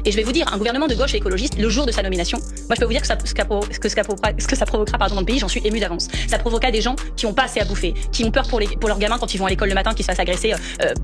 Et je vais vous dire, un gouvernement de gauche et écologiste, le jour de sa nomination, moi je peux vous dire que ça provoquera dans le pays, j'en suis émue d'avance. Ça provoquera des gens qui ont pas assez à bouffer, qui ont peur pour leurs gamins quand ils vont à l'école le matin, qui se fassent agresser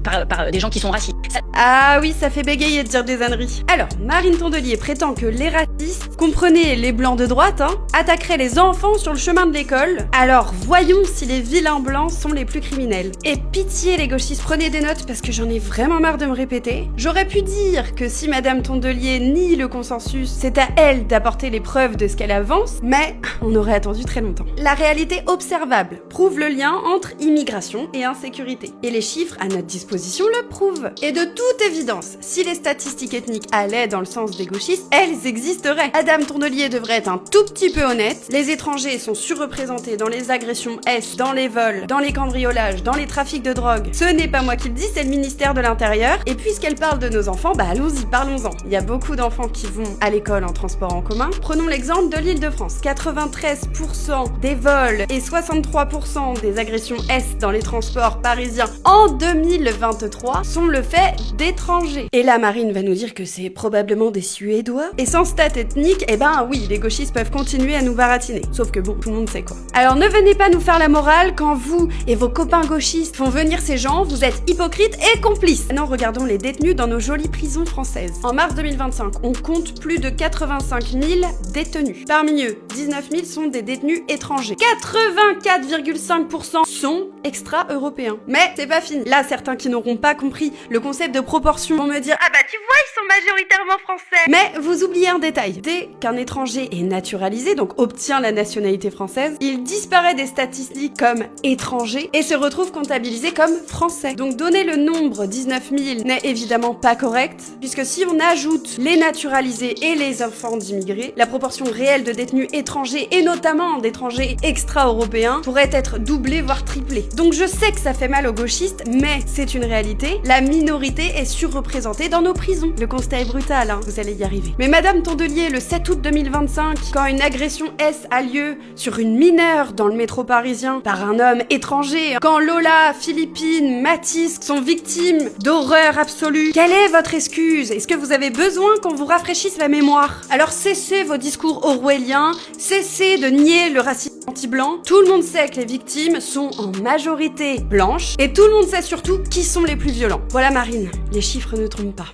par des gens qui sont racistes. Ah oui, ça fait bégayer de dire des âneries. Alors, Marine Tondelier prétend que les racistes, comprenez les blancs de droite, attaqueraient les enfants sur le chemin de l'école. Alors, voyons si les vilains blancs sont les plus criminels. Et pitié les gauchistes, prenez des notes parce que j'en ai vraiment marre de me répéter. J'aurais pu dire que si Madame Tondelier nie le consensus, c'est à elle d'apporter les preuves de ce qu'elle avance, mais on aurait attendu très longtemps. La réalité observable prouve le lien entre immigration et insécurité. Et les chiffres à notre disposition le prouvent. Et de toute évidence, si les statistiques ethniques allaient dans le sens des gauchistes, elles existeraient. Madame Tondelier devrait être un tout petit peu honnête. Les étrangers sont surreprésentés dans les agressions S, dans les vols, dans les cambriolages, dans les trafics de drogue. Ce n'est pas moi qui le dis, c'est le ministère de l'Intérieur. Et puisqu'elle parle de nos enfants, allons-y, parlons-en. Il y a beaucoup d'enfants qui vont à l'école en transport en commun. Prenons l'exemple de l'Île-de-France. 93% des vols et 63% des agressions S dans les transports parisiens en 2023 sont le fait d'étrangers. Et là, Marine va nous dire que c'est probablement des Suédois. Et sans stat ethnique, oui, les gauchistes peuvent continuer à nous baratiner. Sauf que bon, tout le monde sait quoi. Alors ne venez pas nous faire la morale quand vous et vos copains gauchistes font venir ces gens, vous êtes hypocrites et complices. Maintenant, regardons les détenus dans nos jolies prisons françaises. En mars 2025, on compte plus de 85 000 détenus. Parmi eux, 19 000 sont des détenus étrangers. 84,5% sont extra-européens. Mais c'est pas fini. Là, certains qui n'auront pas compris le concept de proportion vont me dire « Ah bah tu vois, ils sont majoritairement français !» Mais vous oubliez un détail. Dès qu'un étranger est naturalisé, donc obtient la nationalité française, il disparaît des statistiques comme étranger et se retrouve comptabilisé comme français. Donc donner le nombre 19 000 n'est évidemment pas correct, puisque si on ajoute les naturalisés et les enfants d'immigrés, la proportion réelle de détenus étrangers, et notamment d'étrangers extra-européens, pourrait être doublée voire triplée. Donc je sais que ça fait mal aux gauchistes, mais c'est une réalité, la minorité est surreprésentée dans nos prisons. Le constat est brutal, vous allez y arriver. Mais Madame Tondelier, le 7 août 2025, quand une agression S a lieu sur une mineure dans le métro parisien par un homme étranger, quand Lola, Philippine, Mathis sont victimes d'horreur absolue, quelle est votre excuse? Est-ce que vous avez besoin qu'on vous rafraîchisse la mémoire? Alors cessez vos discours orwelliens, cessez de nier le racisme anti-blanc. Tout le monde sait que les victimes sont en majorité blanches, et tout le monde sait surtout qui sont les plus violents. Voilà Marine, les chiffres ne trompent pas.